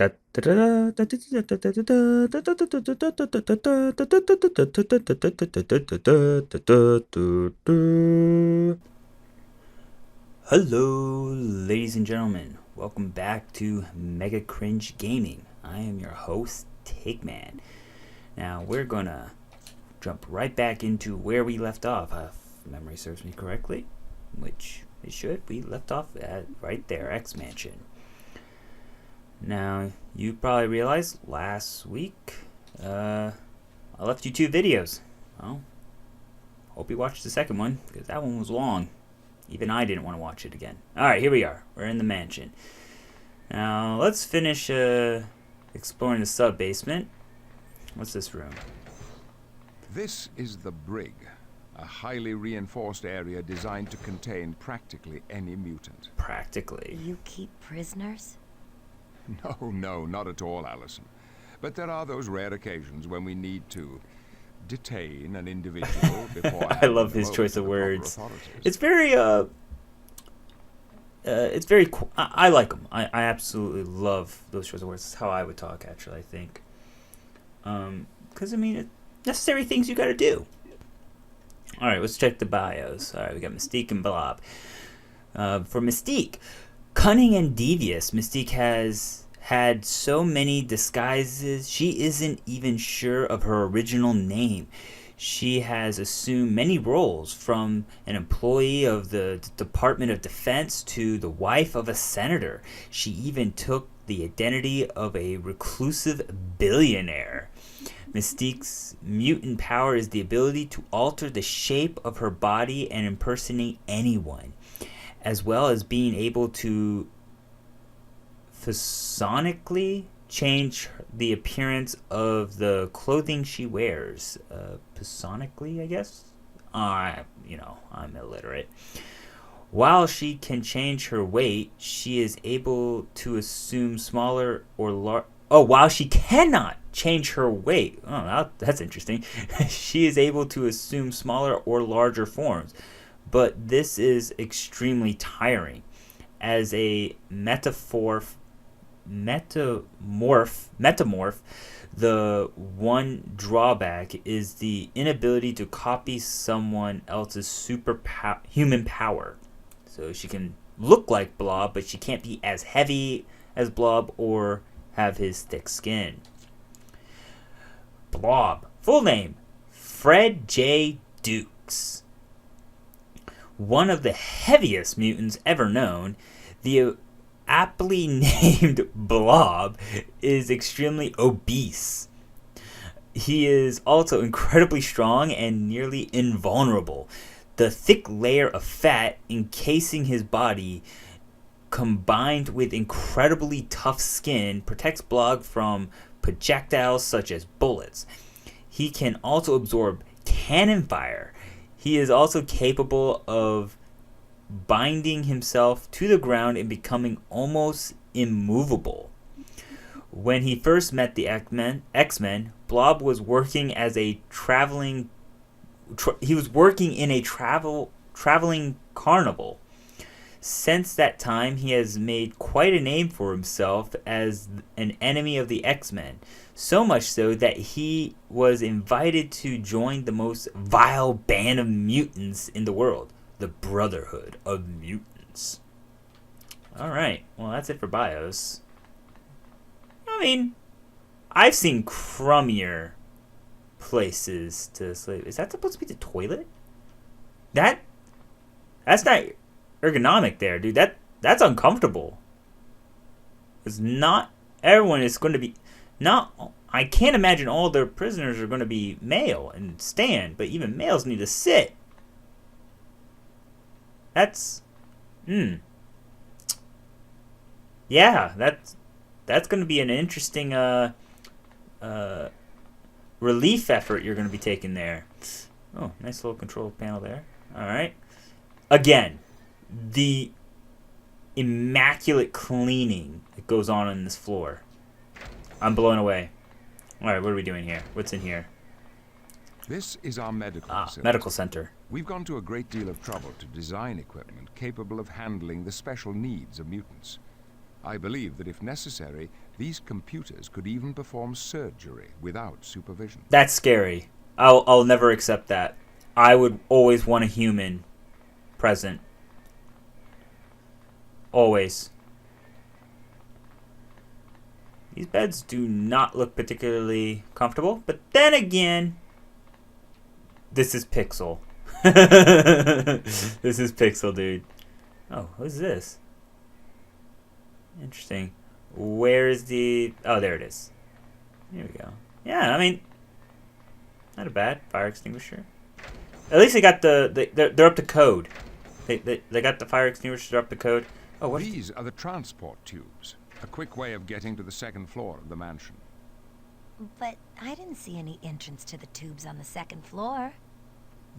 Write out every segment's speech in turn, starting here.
Hello, ladies and gentlemen. Welcome back to Mega Cringe Gaming. I am your host, Takeman. Now, we're gonna jump right back into where we left off, if memory serves me correctly, which it should. We left off at right there, X Mansion. Now, you probably realized last week, I left you 2 videos. Well, hope you watched the second one, because that one was long. Even I didn't want to watch it again. Alright, here we are. We're in the mansion. Now, let's finish exploring the sub-basement. What's this room? This is the brig, a highly reinforced area designed to contain practically any mutant. Practically. You keep prisoners? No, not at all, Allison. But there are those rare occasions when we need to detain an individual before I love his choice of words. It's very I like them. I absolutely love those choice of words. That's how I would talk, actually, I think. Because I mean, it's necessary things you got to do. All right, let's check the bios. All right, we got Mystique and Blob. For Mystique, cunning and devious, Mystique has had so many disguises, she isn't even sure of her original name. She has assumed many roles, from an employee of the Department of Defense to the wife of a senator. She even took the identity of a reclusive billionaire. Mystique's mutant power is the ability to alter the shape of her body and impersonate anyone, as well as being able to phosonically change the appearance of the clothing she wears. Phosonically, I guess? I'm illiterate. While she can change her weight, she is able to assume smaller or large... Oh, while she cannot change her weight... Oh, that's interesting. She is able to assume smaller or larger forms. But this is extremely tiring. As a metamorph, the one drawback is the inability to copy someone else's human power. So she can look like Blob, but she can't be as heavy as Blob or have his thick skin. Blob, full name, Fred J. Dukes. One of the heaviest mutants ever known, the aptly named Blob is extremely obese. He is also incredibly strong and nearly invulnerable. The thick layer of fat encasing his body, combined with incredibly tough skin, protects Blob from projectiles such as bullets. He can also absorb cannon fire. He is also capable of binding himself to the ground and becoming almost immovable. When he first met the X-Men, Blob was working as a traveling carnival. Since that time, he has made quite a name for himself as an enemy of the X-Men, so much so that he was invited to join the most vile band of mutants in the world, the Brotherhood of Mutants. Alright, well, that's it for bios. I mean, I've seen crummier places to sleep. Is that supposed to be the toilet? That's not ergonomic there, dude. That's uncomfortable. It's not everyone is going to be... I can't imagine all their prisoners are going to be male and stand, but even males need to sit. That's... Yeah, that's going to be an interesting relief effort you're going to be taking there. Oh, nice little control panel there. All right. Again, the immaculate cleaning that goes on this floor. I'm blown away. All right, what are we doing here? What's in here? This is our medical facility. Medical center. We've gone to a great deal of trouble to design equipment capable of handling the special needs of mutants. I believe that if necessary, these computers could even perform surgery without supervision. That's scary. I'll never accept that. I would always want a human present. Always. These beds do not look particularly comfortable, but then again, this is Pixel. This is Pixel, dude. Oh, who's this? Interesting. Where is the... Oh, there it is. Here we go. Yeah, I mean, not a bad fire extinguisher. At least they got they're up to code. They got the fire extinguishers up to code. Oh, what? These are the transport tubes. A quick way of getting to the second floor of the mansion. But I didn't see any entrance to the tubes on the second floor.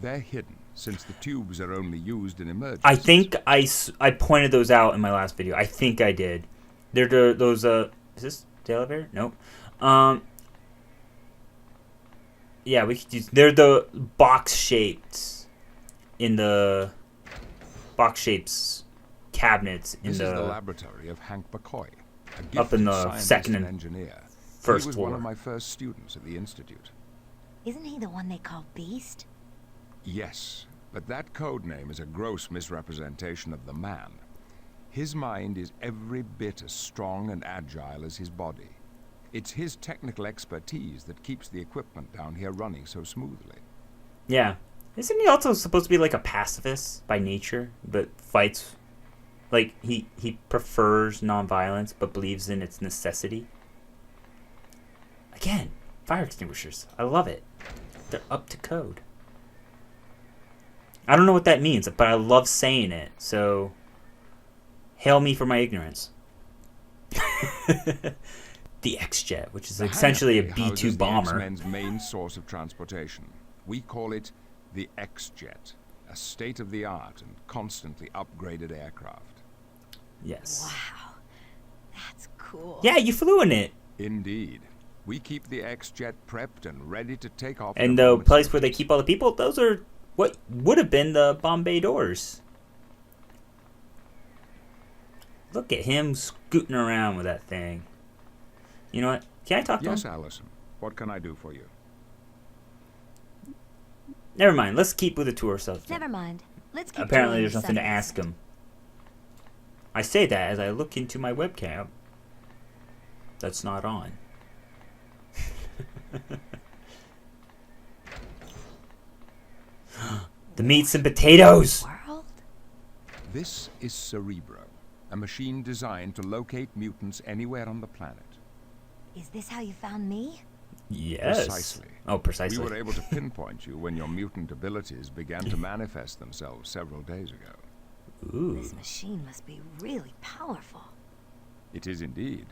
They're hidden, since the tubes are only used in emergencies. I think I pointed those out in my last video. I think I did. They're those is this the elevator? Nope. Yeah, we could use. They're the box shaped in the box shapes cabinets in this the. Is the laboratory of Hank McCoy, a Up in the scientist second and and engineer. first He was floor. one of my first students at the institute. Isn't he the one they call Beast? Yes, but that code name is a gross misrepresentation of the man. His mind is every bit as strong and agile as his body. It's his technical expertise that keeps the equipment down here running so smoothly. Yeah, isn't he also supposed to be like a pacifist by nature, but fights? Like he prefers nonviolence, but believes in its necessity. Again, fire extinguishers. I love it. They're up to code. I don't know what that means, but I love saying it. So, hail me for my ignorance. The X-Jet, which is essentially a B-2 bomber. The X-Men's main source of transportation. We call it the X-Jet, a state-of-the-art and constantly upgraded aircraft. Yes. Wow, that's cool. Yeah, you flew in it. Indeed. We keep the X-Jet prepped and ready to take off. And the place where they keep all the people, those are what would have been the Bombay doors. Look at him scooting around with that thing. You know what? Can I talk to him? Yes, Allison. What can I do for you? Never mind. Let's keep with the tour stuff. Never mind. Let's keep Apparently, doing there's nothing to something. ask him. I say that as I look into my webcam. That's not on. The meats and potatoes. World? This is Cerebro, a machine designed to locate mutants anywhere on the planet. Is this how you found me? Yes. Precisely. Oh, precisely. We were able to pinpoint you when your mutant abilities began to manifest themselves several days ago. Ooh. This machine must be really powerful. It is indeed.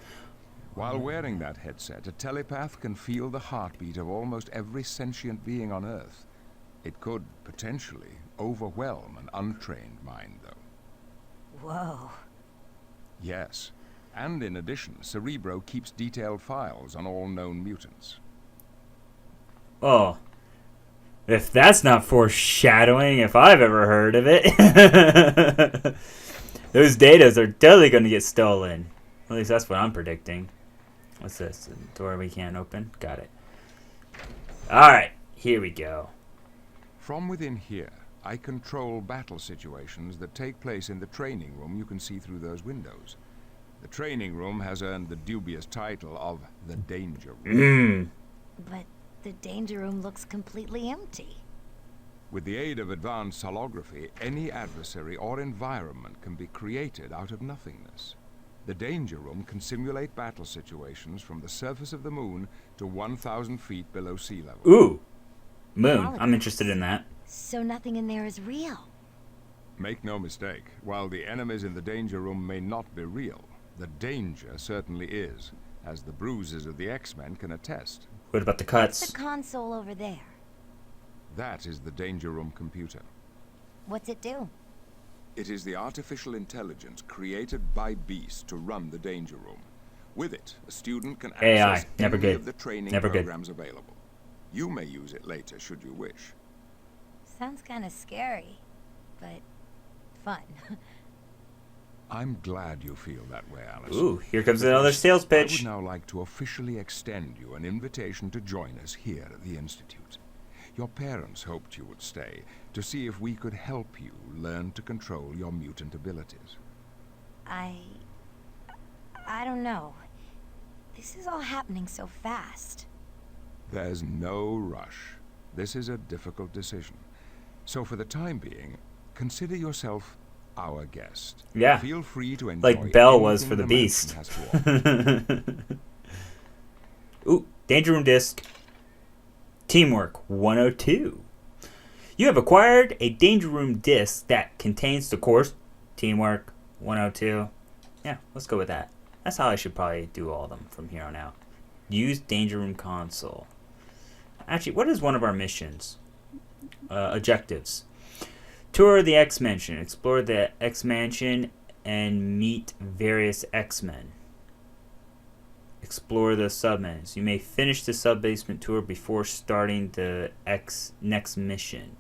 While wearing that headset, a telepath can feel the heartbeat of almost every sentient being on Earth. It could, potentially, overwhelm an untrained mind, though. Whoa. Yes. And in addition, Cerebro keeps detailed files on all known mutants. Oh. If that's not foreshadowing, if I've ever heard of it. Those datas are totally going to get stolen. At least that's what I'm predicting. What's this? A door we can't open? Got it. Alright, here we go. From within here, I control battle situations that take place in the training room you can see through those windows. The training room has earned the dubious title of the Danger Room. But the danger room looks completely empty. With the aid of advanced holography, any adversary or environment can be created out of nothingness. The Danger Room can simulate battle situations from the surface of the moon to 1,000 feet below sea level. Ooh. Moon. I'm interested in that. So nothing in there is real. Make no mistake, while the enemies in the Danger Room may not be real, the danger certainly is, as the bruises of the X-Men can attest. What about the What's cuts? the console over there? That is the Danger Room computer. What's it do? It is the artificial intelligence created by Beast to run the Danger Room. With it, a student can AI, access never any good. of the training Never good. programs available. You may use it later should you wish. Sounds kind of scary, but fun. I'm glad you feel that way, Alice. Ooh, here comes another sales I pitch. would now like to officially extend you an invitation to join us here at the Institute. Your parents hoped you would stay to see if we could help you learn to control your mutant abilities. I don't know. This is all happening so fast. There's no rush. This is a difficult decision. So for the time being, consider yourself our guest. Yeah. Feel free to enjoy Like Belle was anything for the mansion Beast. has to offer. Ooh, Danger Room Disc. Teamwork 102. You have acquired a Danger Room Disc that contains the course Teamwork 102. Yeah, let's go with that. That's how I should probably do all of them from here on out. Use Danger Room Console. Actually, what is one of our missions? Objectives. Tour the X-Mansion. Explore the X-Mansion and meet various X-Men. Explore the sub-men's. You may finish the sub-basement tour before starting the next mission.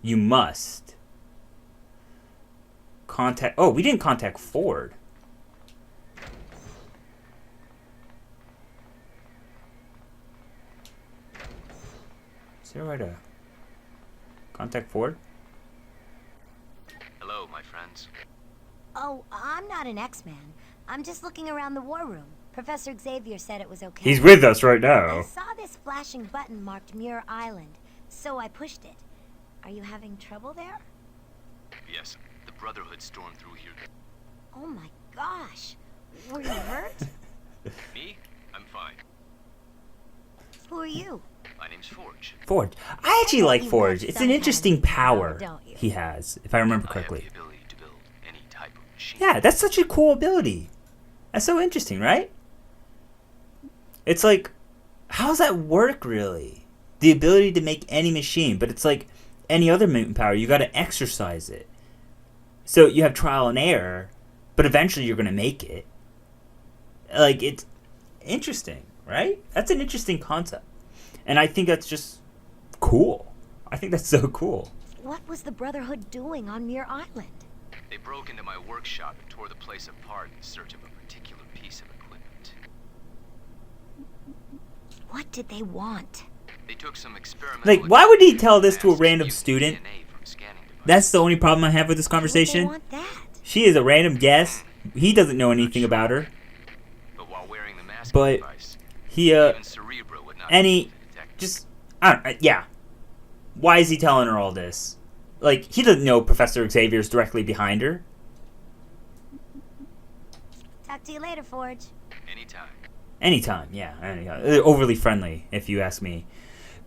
You must contact... Oh, we didn't contact Ford. Is there a way to contact Ford? Hello, my friends. Oh, I'm not an X-Man. I'm just looking around the war room. Professor Xavier said it was okay. He's with us right I now. saw this flashing button marked Muir Island, so I pushed it. Are you having trouble there? Yes, the Brotherhood stormed through here. Oh my gosh. Were you hurt? Me? I'm fine. Who are you? My name's Forge. Forge. I actually like You Forge. have It's some an kind interesting of power, power don't you? he has, if I remember I correctly. have the ability to build any type of machine. Yeah, that's such a cool ability. That's so interesting, right? It's like, how does that work, really? The ability to make any machine, but it's like any other mutant power. You got to exercise it. So you have trial and error, but eventually you're going to make it. Like, it's interesting, right? That's an interesting concept. And I think that's just cool. I think that's so cool. What was the Brotherhood doing on Muir Island? They broke into my workshop and tore the place apart in search of a particular piece of equipment. What did they want? They took some experimental... Like, why would he tell this to a masks random used student? DNA from scanning devices. That's the only problem I have with this Why would they conversation. want that? She is a random guest. He doesn't know anything about her. But while wearing the mask But device, he, even Cerebro would not any, be able to detect it. just, I don't, yeah. Why is he telling her all this? Like, he doesn't know Professor Xavier's directly behind her. Talk to you later, Forge. Anytime. Anytime, yeah. Anytime. Overly friendly, if you ask me.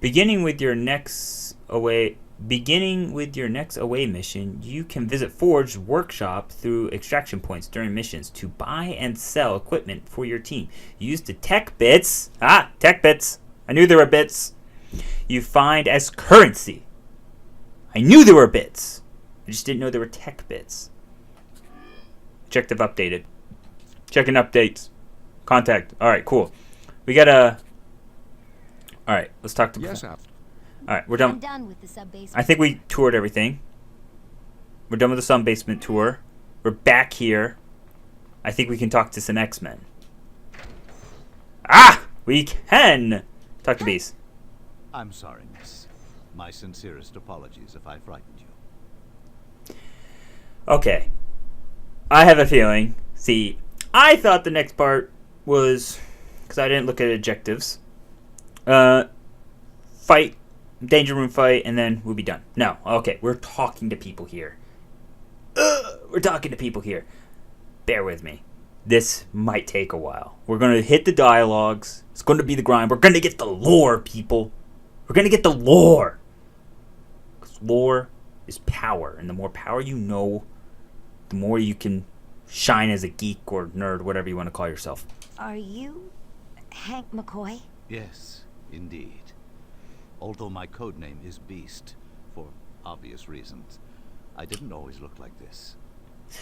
Beginning with your next away mission, you can visit Forge's workshop through extraction points during missions to buy and sell equipment for your team. Use the tech bits. Tech bits. I knew there were bits. You find as currency. I knew there were bits. I just didn't know there were tech bits. Objective updated. Checking updates. Contact. Alright, cool. We gotta... Alright, let's talk to... Yes, Al. Alright, we're I'm done. done with the sub-basement. I think we toured everything. We're done with the sub-basement tour. We're back here. I think we can talk to some X-Men. We can! Talk to Beast. I'm sorry, miss. My sincerest apologies if I frightened you. Okay. I have a feeling. See, I thought the next part was... Because I didn't look at objectives. Fight. Danger room fight, and then we'll be done. No. Okay, we're talking to people here. We're talking to people here. Bear with me. This might take a while. We're going to hit the dialogues. It's going to be the grind. We're going to get the lore, people. We're going to get the lore. Because lore is power. And the more power you know, the more you can shine as a geek or nerd, whatever you want to call yourself. Are you Hank McCoy? Yes, indeed. Although my code name is Beast, for obvious reasons, I didn't always look like this.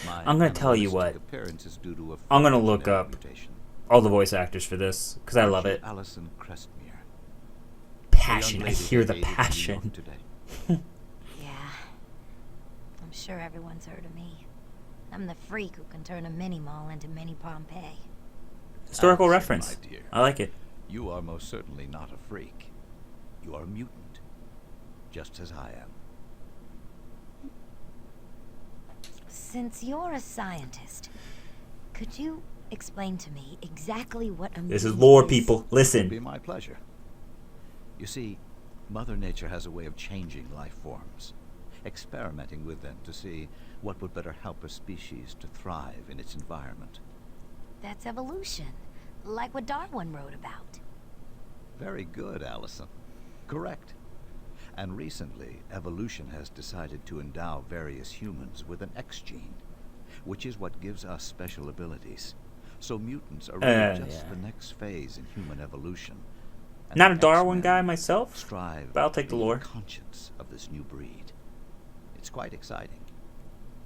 My I'm going to tell you what. animalistic appearance is due to a I'm going to fault look genetic up mutation. all the voice actors for this, because I love it. Allison Crestmere. Passion. The I young lady hear the that aided in New passion. York today. Yeah. I'm sure everyone's heard of me. I'm the freak who can turn a mini-mall into mini Pompeii. Historical Allison, reference. my dear, I like it. you are most certainly not a freak. You are a mutant, just as I am. Since you're a scientist, could you explain to me exactly what a This is mutant lore, is? people. It'd Listen. be my pleasure. You see, Mother Nature has a way of changing life forms, experimenting with them to see what would better help a species to thrive in its environment. That's evolution, like what Darwin wrote about. Very good, Allison. Correct. And recently, evolution has decided to endow various humans with an X gene, which is what gives us special abilities. So mutants are really just yeah. the next phase in human evolution. And Not a the Darwin X-Men guy myself, strive but I'll take to the be lore. conscious of this new breed. It's quite exciting.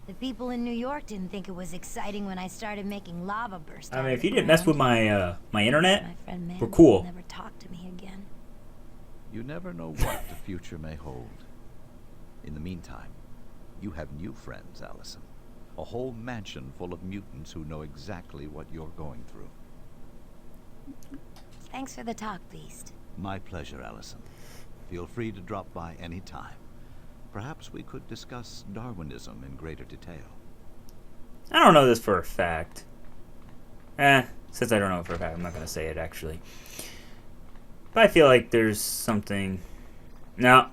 The people in New York didn't think it was exciting when I started making lava burst. I out mean, of if the you didn't mess with ground. my internet, My friend Man we're cool. will never talk to me again. You never know what the future may hold. In the meantime, you have new friends, Allison. A whole mansion full of mutants who know exactly what you're going through. Thanks for the talk, Beast. My pleasure, Allison. Feel free to drop by any time. Perhaps we could discuss Darwinism in greater detail. I don't know this for a fact. Since I don't know it for a fact, I'm not going to say it, actually. But I feel like there's something... No,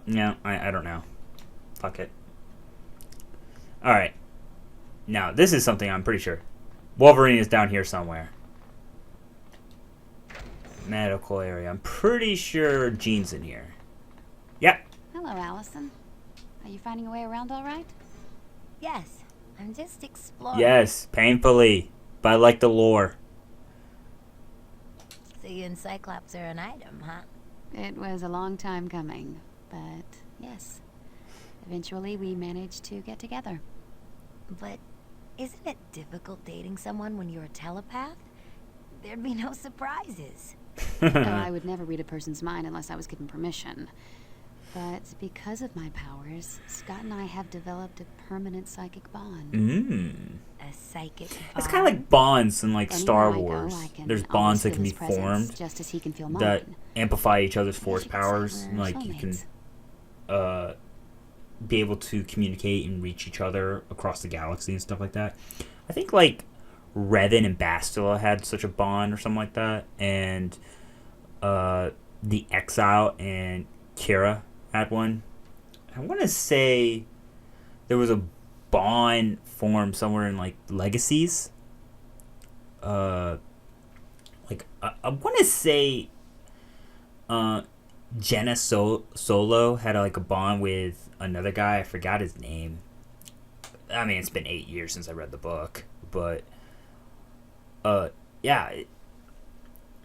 I don't know. Fuck it. Alright. Now, this is something I'm pretty sure. Wolverine is down here somewhere. Medical area. I'm pretty sure Jean's in here. Yep. Hello, Allison. Are you finding your way around all right? Yes, I'm just exploring. Yes, painfully. But I like the lore. So you and Cyclops are an item, huh? It was a long time coming, but yes. Eventually, we managed to get together. But isn't it difficult dating someone when you're a telepath? There'd be no surprises. Oh, I would never read a person's mind unless I was given permission. But because of my powers, Scott and I have developed a permanent psychic bond. A psychic bond? It's kind of like bonds in like Star Anywhere I go, Wars. I can There's always bonds that feel can be his presence, formed just as he can feel that mine. amplify each other's I force guess you could say powers. we're Like you can soulmates. be able to communicate and reach each other across the galaxy and stuff like that. I think like Revan and Bastila had such a bond or something like that, and the Exile and Kira had one. I want to say there was a bond formed somewhere in like Legacies. I want to say Jenna Solo had like a bond with another guy. I forgot his name. I mean, it's been 8 years since I read the book, but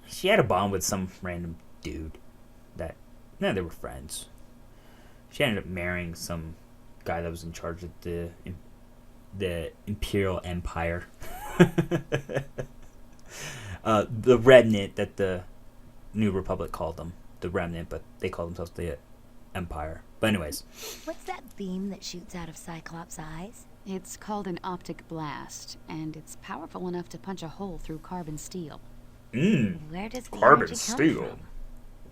she had a bond with some random dude that they were friends. She ended up marrying some guy that was in charge of the Imperial Empire. The Remnant that the New Republic called them. The Remnant, but they call themselves the Empire. But anyways. What's that beam that shoots out of Cyclops' eyes? It's called an optic blast, and it's powerful enough to punch a hole through carbon steel. Where does the Carbon energy come steel. from?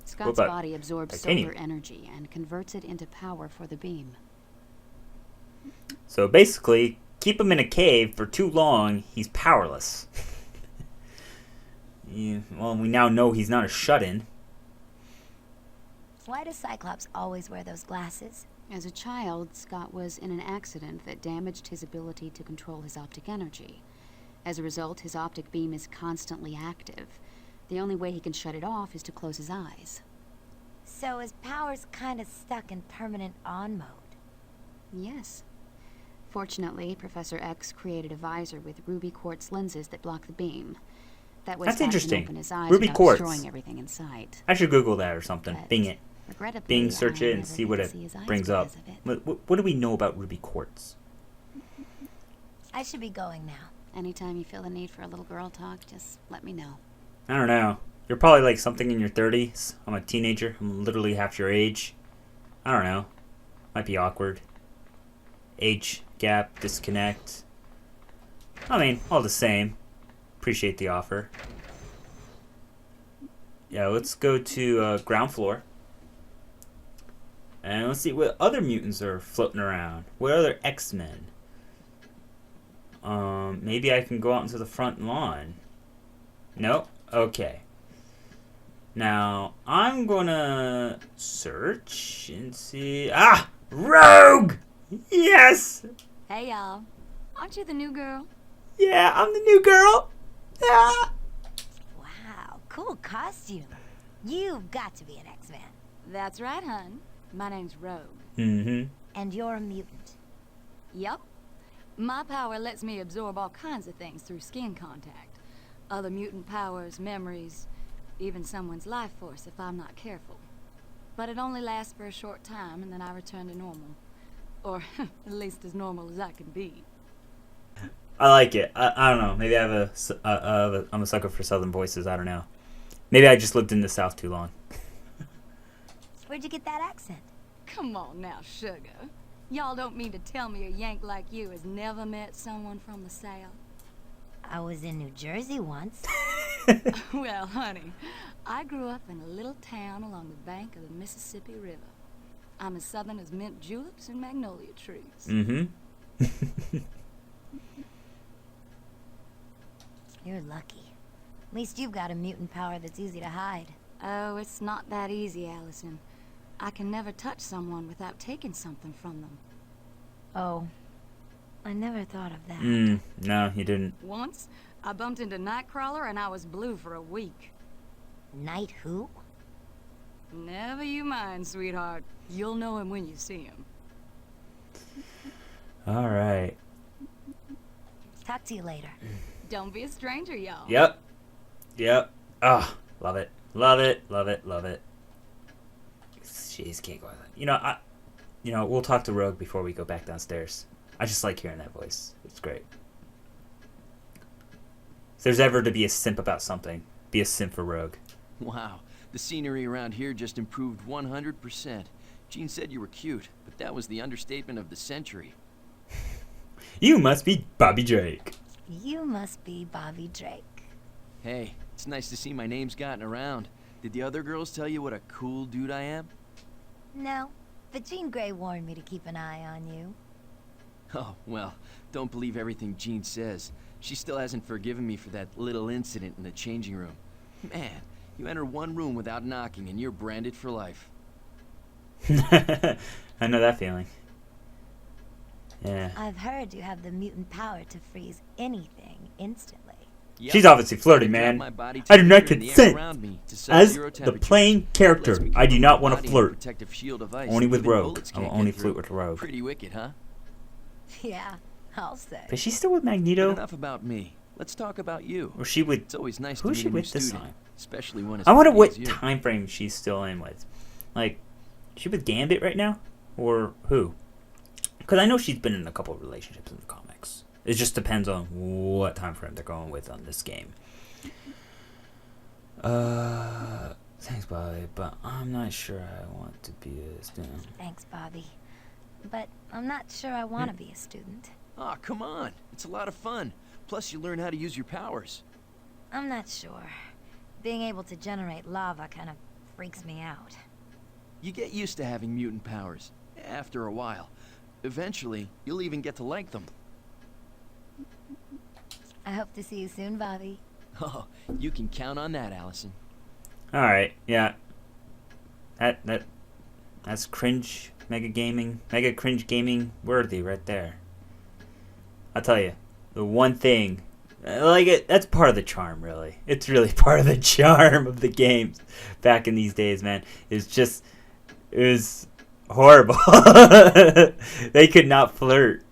Scott's about body absorbs titanium? solar energy and converts it into power for the beam. So basically, keep him in a cave for too long, he's powerless. Well, we now know he's not a shut-in. Why does Cyclops always wear those glasses? As a child, Scott was in an accident that damaged his ability to control his optic energy. As a result, his optic beam is constantly active. The only way he can shut it off is to close his eyes. So his power's kind of stuck in permanent on mode. Yes. Fortunately, Professor X created a visor with ruby quartz lenses that block the beam. That way That's Scott interesting. can open his eyes Ruby without quartz. destroying everything in sight. I should Google that or something. But Bing it. regrettably, Bing, search I it, and never see get what to it see his eyes brings up. because of it. What do we know about ruby quartz? I should be going now. Anytime you feel the need for a little girl talk, just let me know. I don't know. You're probably like something in your 30s. I'm a teenager. I'm literally half your age. I don't know. Might be awkward. Age gap, disconnect. I mean, all the same. Appreciate the offer. Yeah, let's go to ground floor. And let's see what other mutants are floating around. What other X-Men? Maybe I can go out into the front lawn. Nope. Okay. Now, I'm gonna search and see... Ah! Rogue! Yes! Hey, y'all. Aren't you the new girl? Yeah, I'm the new girl. Ah! Wow, cool costume. You've got to be an X-Man. That's right, hun. My name's Rogue. Mm-hmm. And you're a mutant. Yup. My power lets me absorb all kinds of things through skin contact. Other mutant powers, memories, even someone's life force if I'm not careful. But it only lasts for a short time and then I return to normal. Or at least as normal as I can be. I like it. I don't know. Maybe I have I'm a sucker for southern voices. I don't know. Maybe I just lived in the South too long. Where'd you get that accent? Come on now, sugar. Y'all don't mean to tell me a Yank like you has never met someone from the South? I was in New Jersey once. Well, honey, I grew up in a little town along the bank of the Mississippi River. I'm as southern as mint juleps and magnolia trees. Mm-hmm. You're lucky. At least you've got a mutant power that's easy to hide. Oh, it's not that easy, Allison. I can never touch someone without taking something from them. Oh. I never thought of that. No, you didn't. Once, I bumped into Nightcrawler and I was blue for a week. Night who? Never you mind, sweetheart. You'll know him when you see him. All right. Talk to you later. Don't be a stranger, y'all. Yep. Yep. Ah, love it. Love it. Love it. Love it. Jeez, can't go. We'll talk to Rogue before we go back downstairs. I just like hearing that voice. It's great. If there's ever to be a simp about something, be a simp for Rogue. Wow, the scenery around here just improved 100%. Jean said you were cute, but that was the understatement of the century. You must be Bobby Drake. You must be Bobby Drake. Hey, it's nice to see my name's gotten around. Did the other girls tell you what a cool dude I am? No, but Jean Grey warned me to keep an eye on you. Oh, well, don't believe everything Jean says. She still hasn't forgiven me for that little incident in the changing room. Man, you enter one room without knocking and you're branded for life. I know that feeling. Yeah. I've heard you have the mutant power to freeze anything instantly. Yep. She's obviously flirty, man. I do not consent. As the playing character, I do not want to flirt. Only with Rogue. I will only flirt with Rogue. Pretty wicked, huh? Yeah, I'll say. But she's still with Magneto. But enough about me. Let's talk about you. Or she with... It's always nice Who's to she meet a new with this student, time? especially when it's I wonder pretty what as you. time frame she's still in with. Like, is she with Gambit right now? Or who? Because I know she's been in a couple of relationships in the comics. It just depends on what time frame they're going with on this game. Thanks, Bobby, but I'm not sure I want to be a student. Thanks, Bobby. But I'm not sure I want to be a student. Aw, come on. It's a lot of fun. Plus, you learn how to use your powers. I'm not sure. Being able to generate lava kind of freaks me out. You get used to having mutant powers. After a while. Eventually, you'll even get to like them. I hope to see you soon, Bobby. Oh, you can count on that, Allison. Alright, yeah. That's cringe mega cringe gaming worthy right there. I'll tell you, the one thing, that's part of the charm, really. It's really part of the charm of the games back in these days, man. It was horrible. They could not flirt.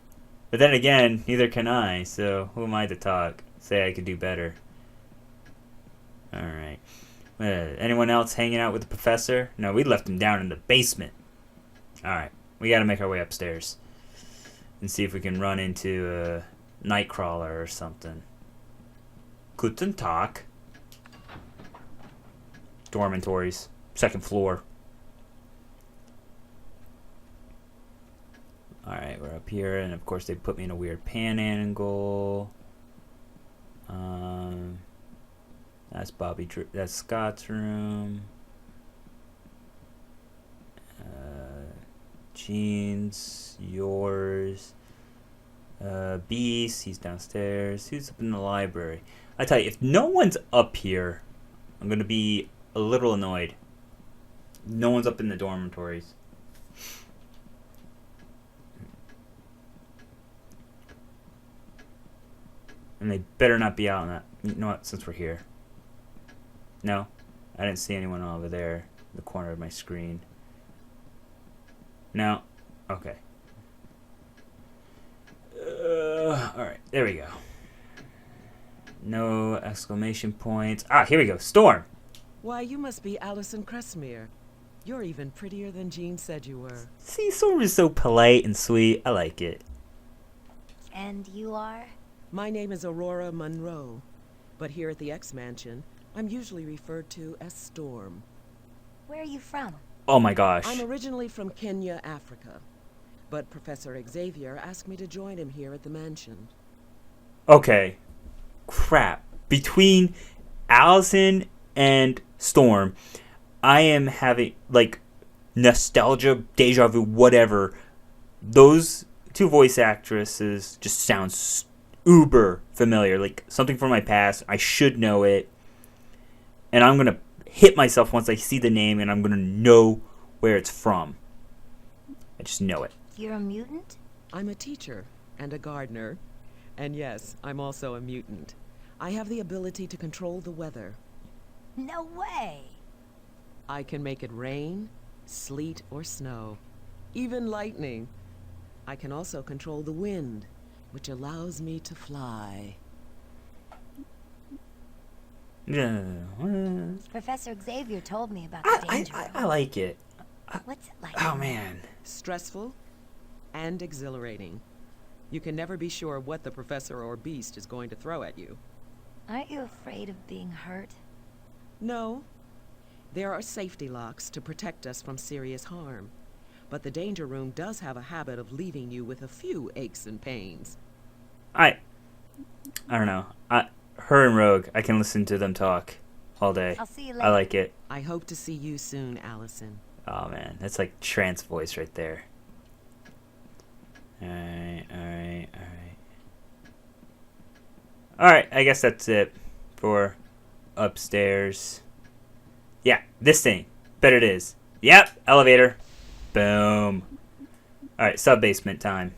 But then again, neither can I, so who am I to talk? Say I could do better. Alright. Anyone else hanging out with the professor? No, we left him down in the basement. Alright, we gotta make our way upstairs. And see if we can run into a Nightcrawler or something. Guten Tag. Dormitories. Second floor. Alright, we're up here, and of course they put me in a weird pan angle. That's that's Scott's room. Jean's, yours. Beast, he's downstairs. Who's up in the library? I tell you, if no one's up here, I'm gonna be a little annoyed. No one's up in the dormitories. And they better not be out on that. You know what? Since we're here. No? I didn't see anyone over there in the corner of my screen. No? Okay. Alright, there we go. No exclamation points. Ah, here we go. Storm! Why, you must be Allison Cressmere. You're even prettier than Jean said you were. See, Storm is so polite and sweet. I like it. And you are? My name is Aurora Monroe, but here at the X Mansion, I'm usually referred to as Storm. Where are you from? Oh my gosh. I'm originally from Kenya, Africa, but Professor Xavier asked me to join him here at the mansion. Okay. Crap. Between Allison and Storm, I am having, like, nostalgia, deja vu, whatever. Those two voice actresses just sound uber familiar. Like, something from my past. I should know it. And I'm going to hit myself once I see the name, and I'm going to know where it's from. I just know it. You're a mutant? I'm a teacher and a gardener. And yes, I'm also a mutant. I have the ability to control the weather. No way! I can make it rain, sleet, or snow. Even lightning. I can also control the wind, which allows me to fly. Professor Xavier told me about the danger. I like it. What's it like? Oh, man. Stressful and exhilarating. You can never be sure what the professor or beast is going to throw at you. Aren't you afraid of being hurt? No. There are safety locks to protect us from serious harm. But the danger room does have a habit of leaving you with a few aches and pains. I don't know. Her and Rogue, I can listen to them talk all day. I'll see you later. I like it. I hope to see you soon, Allison. Oh, man. That's like trance voice right there. Alright. Alright, I guess that's it for upstairs. Yeah, this thing. Bet it is. Yep, elevator. Boom. Alright, sub-basement time.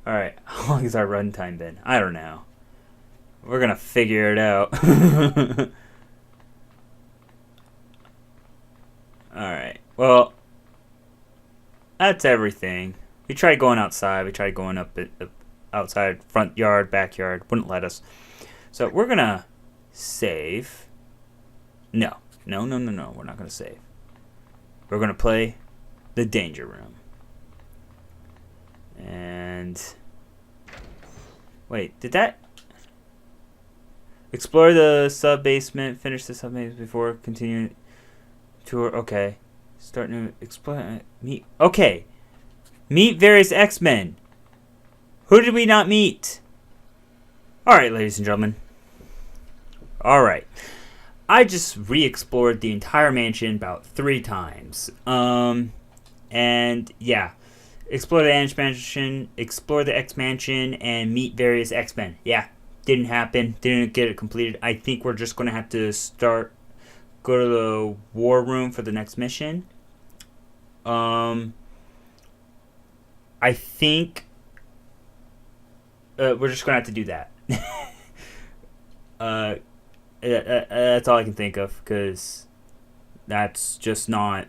Alright, how long has our run time been? I don't know. We're gonna figure it out. Alright, well, that's everything. We tried going outside. We tried going up outside, front yard, backyard. Wouldn't let us. So we're gonna save. No. We're not gonna save. We're gonna play the danger room. And wait, did that explore the sub basement? Finish the sub basement before continuing tour. Okay, starting to explore. Meet. Okay. Meet various X-Men. Who did we not meet? Alright, ladies and gentlemen. Alright. I just re-explored the entire mansion about 3 times. And, yeah. Explore the Mansion, explore the X-Mansion, and meet various X-Men. Yeah, didn't happen. Didn't get it completed. I think we're just going to have to go to the war room for the next mission. I think we're just going to have to do that. That's all I can think of, because that's just not...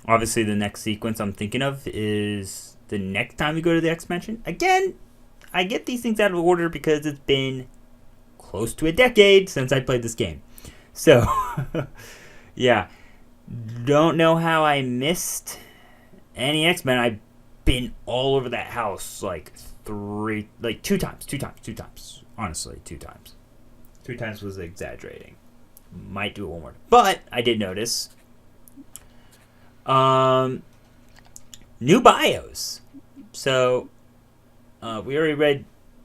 Obviously, the next sequence I'm thinking of is the next time we go to the X-Mansion. Again, I get these things out of order because it's been close to a decade since I played this game. So, yeah. Don't know how I missed any X-Men. I've been all over that house like 2 times. Honestly, 2 times. 3 times was exaggerating. Might do it one more. But I did notice new bios. So we already read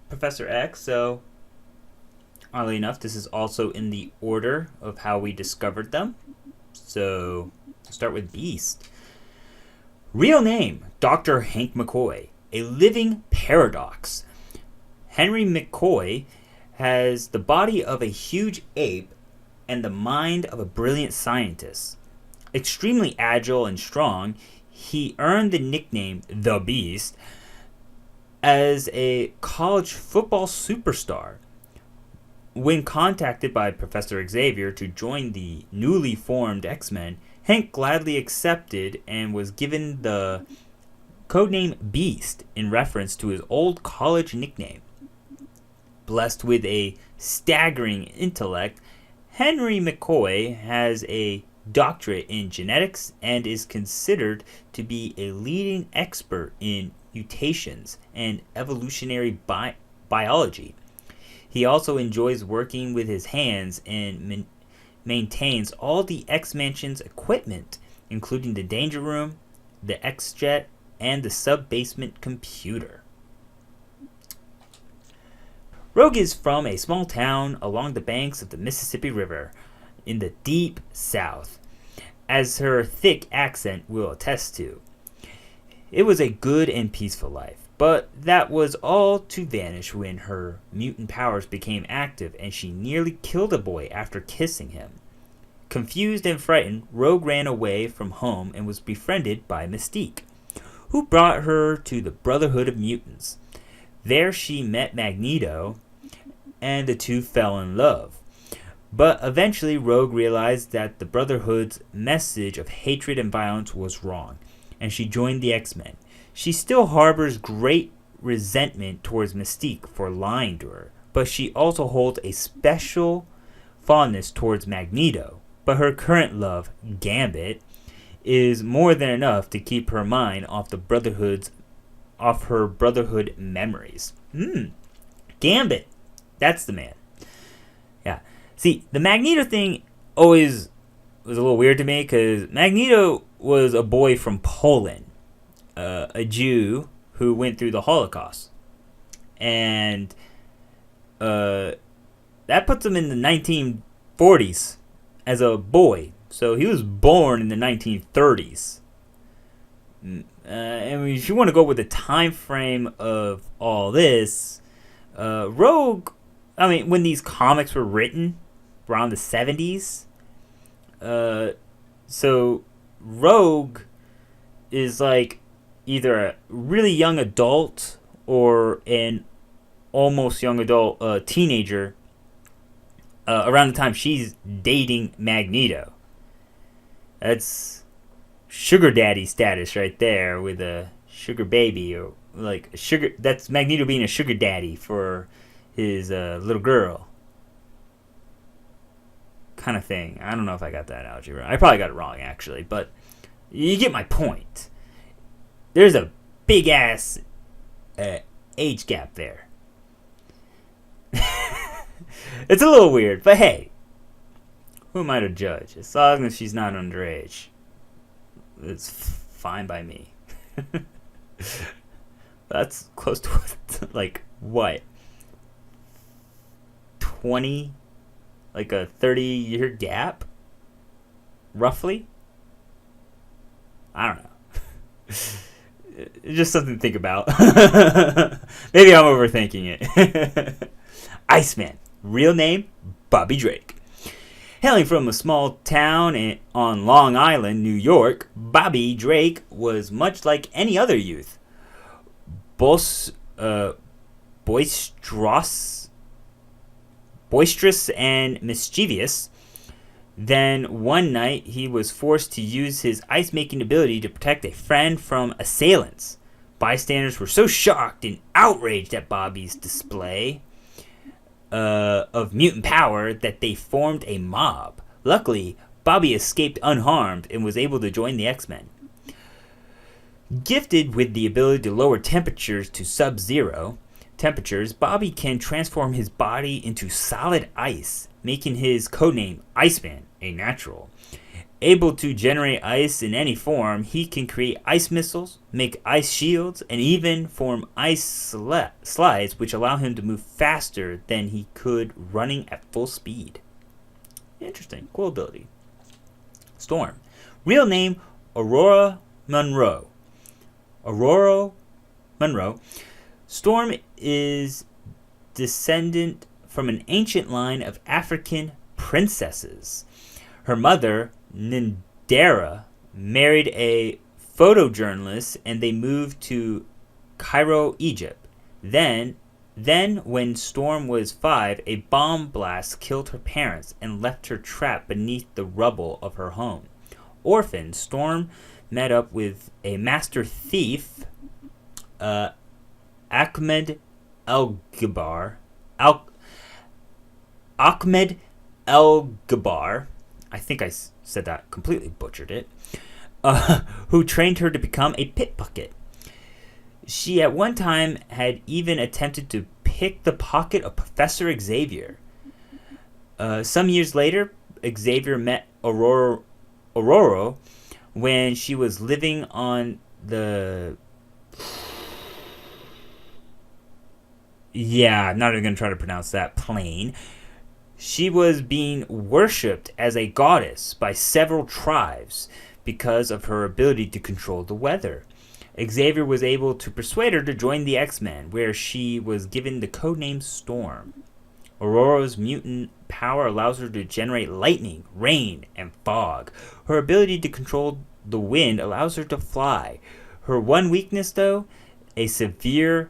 Professor X, so Oddly enough, this is also in the order of how we discovered them. So, start with Beast. Real name, Dr. Hank McCoy, a living paradox. Henry McCoy has the body of a huge ape and the mind of a brilliant scientist. Extremely agile and strong, he earned the nickname The Beast as a college football superstar. When contacted by Professor Xavier to join the newly formed X-Men, Hank gladly accepted and was given the codename Beast in reference to his old college nickname. Blessed with a staggering intellect, Henry McCoy has a doctorate in genetics and is considered to be a leading expert in mutations and evolutionary biology. He also enjoys working with his hands and maintains all the X-Mansion's equipment, including the Danger Room, the X-Jet, and the sub-basement computer. Rogue is from a small town along the banks of the Mississippi River in the deep South, as her thick accent will attest to. It was a good and peaceful life, but that was all to vanish when her mutant powers became active and she nearly killed a boy after kissing him. Confused and frightened, Rogue ran away from home and was befriended by Mystique, who brought her to the Brotherhood of Mutants. There she met Magneto, and the two fell in love. But eventually Rogue realized that the Brotherhood's message of hatred and violence was wrong, and she joined the X-Men. She still harbors great resentment towards Mystique for lying to her, but she also holds a special fondness towards Magneto. But her current love, Gambit, is more than enough to keep her mind off her Brotherhood memories. Gambit, that's the man. Yeah. See, the Magneto thing always was a little weird to me because Magneto was a boy from Poland, a Jew who went through the Holocaust. And that puts him in the 1940s as a boy. So he was born in the 1930s. And if you want to go with the time frame of all this, Rogue, I mean, when these comics were written around the 70s, so Rogue is like either a really young adult or an almost young adult teenager around the time she's dating Magneto. That's sugar daddy status right there with a sugar baby, or like a sugar. That's Magneto being a sugar daddy for his little girl, kind of thing. I don't know if I got that analogy right. I probably got it wrong actually, but you get my point. There's a big ass age gap there. It's a little weird, but hey, who am I to judge? As long as she's not underage, it's fine by me. That's close to like what? 20? Like a 30-year gap? Roughly? I don't know. Just something to think about. Maybe I'm overthinking it. Iceman. Real name, Bobby Drake. Hailing from a small town on Long Island, New York, Bobby Drake was much like any other youth. Boisterous and mischievous. Then one night he was forced to use his ice-making ability to protect a friend from assailants. Bystanders were so shocked and outraged at Bobby's display of mutant power that they formed a mob. Luckily, Bobby escaped unharmed and was able to join the X-Men. Gifted with the ability to lower temperatures to sub-zero temperatures, Bobby can transform his body into solid ice, making his codename Iceman a natural. Able to generate ice in any form, he can create ice missiles, make ice shields, and even form ice slides, which allow him to move faster than he could running at full speed. Interesting. Cool ability. Storm. Real name, Aurora Monroe. Aurora Monroe. Storm is descendant from an ancient line of African princesses. Her mother, Nindera, married a photojournalist and they moved to Cairo, Egypt. Then, when Storm was 5, a bomb blast killed her parents and left her trapped beneath the rubble of her home. Orphaned, Storm met up with a master thief, Ahmed El-Gabar. Ahmed El-Gabar. I think I said that, completely butchered it. Who trained her to become a pickpocket. She at one time had even attempted to pick the pocket of Professor Xavier. Some years later, Xavier met Aurora when she was living on the... Yeah, I'm not even going to try to pronounce that plane. She was being worshipped as a goddess by several tribes because of her ability to control the weather. Xavier was able to persuade her to join the X-Men, where she was given the codename Storm. Aurora's mutant power allows her to generate lightning, rain, and fog. Her ability to control the wind allows her to fly. Her one weakness, though, is severe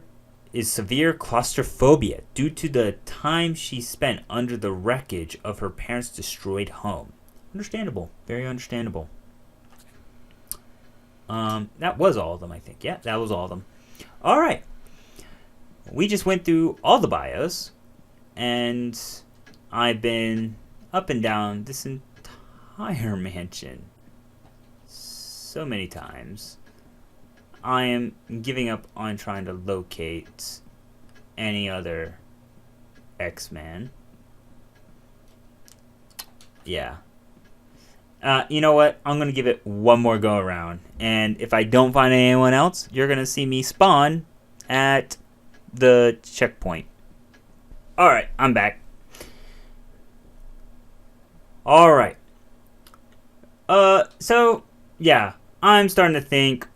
claustrophobia due to the time she spent under the wreckage of her parents' destroyed home. Understandable. Very understandable. That was all of them, I think. Yeah, that was all of them. All right. We just went through all the bios, and I've been up and down this entire mansion so many times. I am giving up on trying to locate any other X-Men. Yeah. You know what? I'm going to give it one more go around. And if I don't find anyone else, you're going to see me spawn at the checkpoint. Alright, I'm back. Alright. So, yeah. I'm starting to think...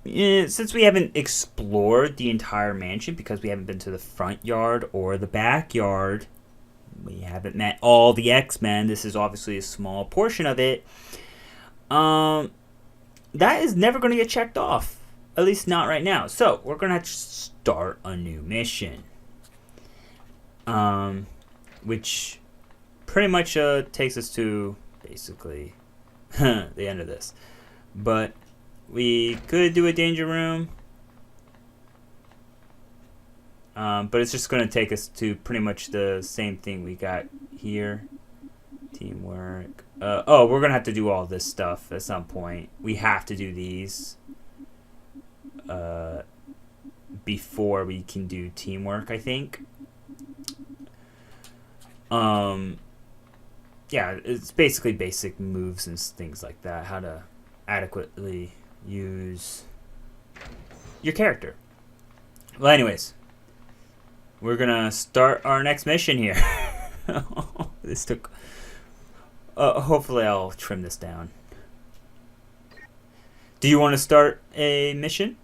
since we haven't explored the entire mansion because we haven't been to the front yard or the backyard, we haven't met all the X-Men. This is obviously a small portion of it. That is never going to get checked off. At least not right now. So, we're going to have to start a new mission. Which pretty much takes us to, basically, the end of this. But... we could do a danger room. But it's just going to take us to pretty much the same thing we got here. Teamwork. We're going to have to do all this stuff at some point. We have to do these before we can do teamwork, I think. Yeah, it's basically basic moves and things like that. How to adequately use your character. Well, anyways, we're gonna start our next mission here. This took... hopefully I'll trim this down. Do you want to start a mission?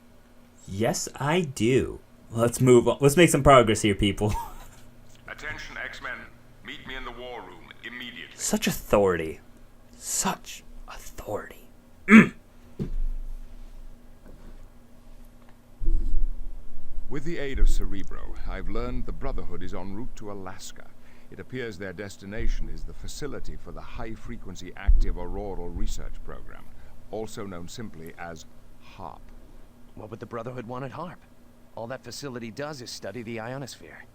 Yes, I do. Let's move on. Let's make some progress here, people. Attention, X-Men. Meet me in the war room immediately. Such authority. Such authority. With the aid of Cerebro, I've learned the Brotherhood is en route to Alaska. It appears their destination is the facility for the High-Frequency Active Auroral Research Program, also known simply as HARP. What would the Brotherhood want at HARP? All that facility does is study the ionosphere.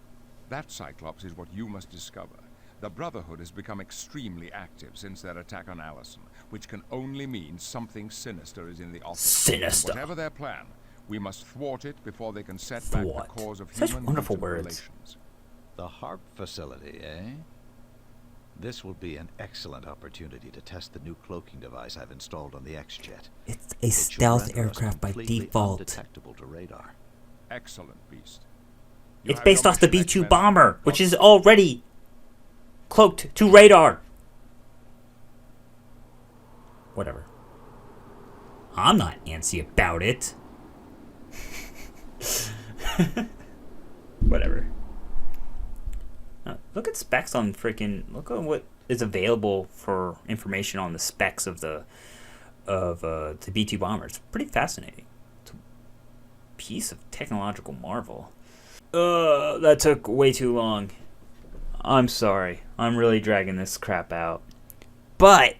That, Cyclops, is what you must discover. The Brotherhood has become extremely active since their attack on Allison, which can only mean something sinister is in the offing. Sinister. Whatever their plan, we must thwart it before they can set back the cause of Such human wonderful mutant words. relations. The HARP facility, eh? This will be an excellent opportunity to test the new cloaking device I've installed on the X-Jet. It's a It should stealth render us aircraft by completely default. undetectable to radar. Excellent, Beast. You It's have based your off the mission, B-2 X-Men. bomber, which is already cloaked to radar. Whatever. I'm not antsy about it. Whatever. Look at specs on freaking. Look at what is available for information on the specs of the B-2 bomber. It's pretty fascinating. It's a piece of technological marvel. That took way too long. I'm sorry. I'm really dragging this crap out. But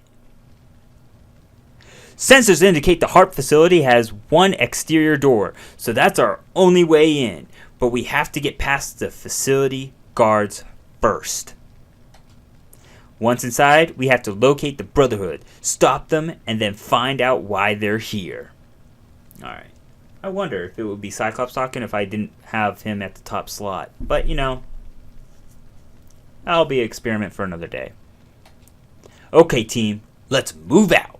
sensors indicate the HARP facility has one exterior door, so that's our only way in. But we have to get past the facility guards first. Once inside, we have to locate the Brotherhood, stop them, and then find out why they're here. Alright. I wonder if it would be Cyclops talking if I didn't have him at the top slot. But, you know, that'll be an experiment for another day. Okay, team, let's move out.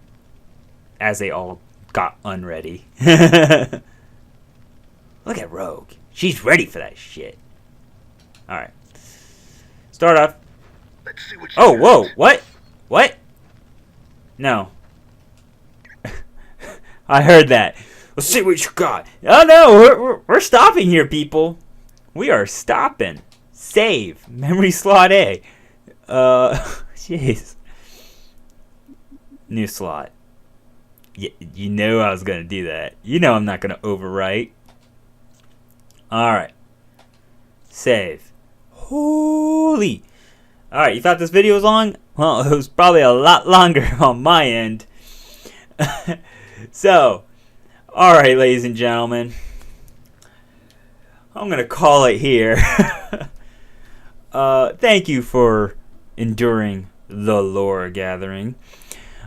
As they all got unready. Look at Rogue. She's ready for that shit. Alright. Start off. Oh, whoa, what? What? No. I heard that. Let's see what you got. Oh no, we're stopping here, people. We are stopping. Save. Memory slot A. Jeez. New slot. You know I was going to do that. You know I'm not going to overwrite. Alright. Save. Holy. Alright, you thought this video was long? Well, it was probably a lot longer on my end. So, alright, ladies and gentlemen. I'm going to call it here. Thank you for enduring the lore gathering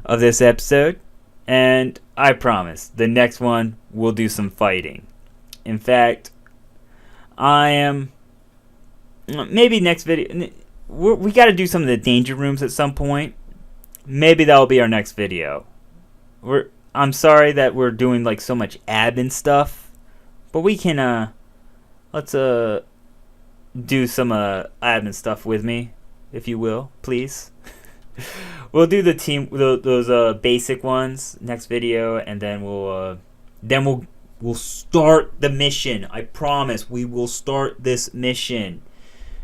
of this episode. And I promise, the next one will do some fighting. In fact, I am... Maybe next video... We got to do some of the danger rooms at some point. Maybe that'll be our next video. I'm sorry that we're doing like so much admin stuff, but we can let's do some admin stuff with me, if you will, please. We'll do the team those basic ones next video, and then we'll start the mission. I promise we will start this mission.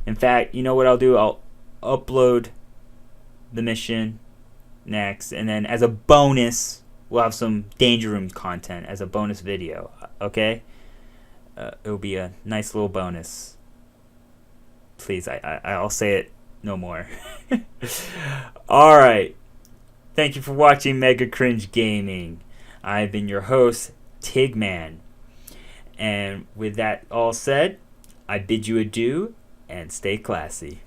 In fact, you know what I'll do? I'll upload the mission next, and then as a bonus, we'll have some Danger Room content as a bonus video. Okay? It'll be a nice little bonus. Please, I'll say it no more. Alright. Thank you for watching Mega Cringe Gaming. I've been your host, Tigman. And with that all said, I bid you adieu and stay classy.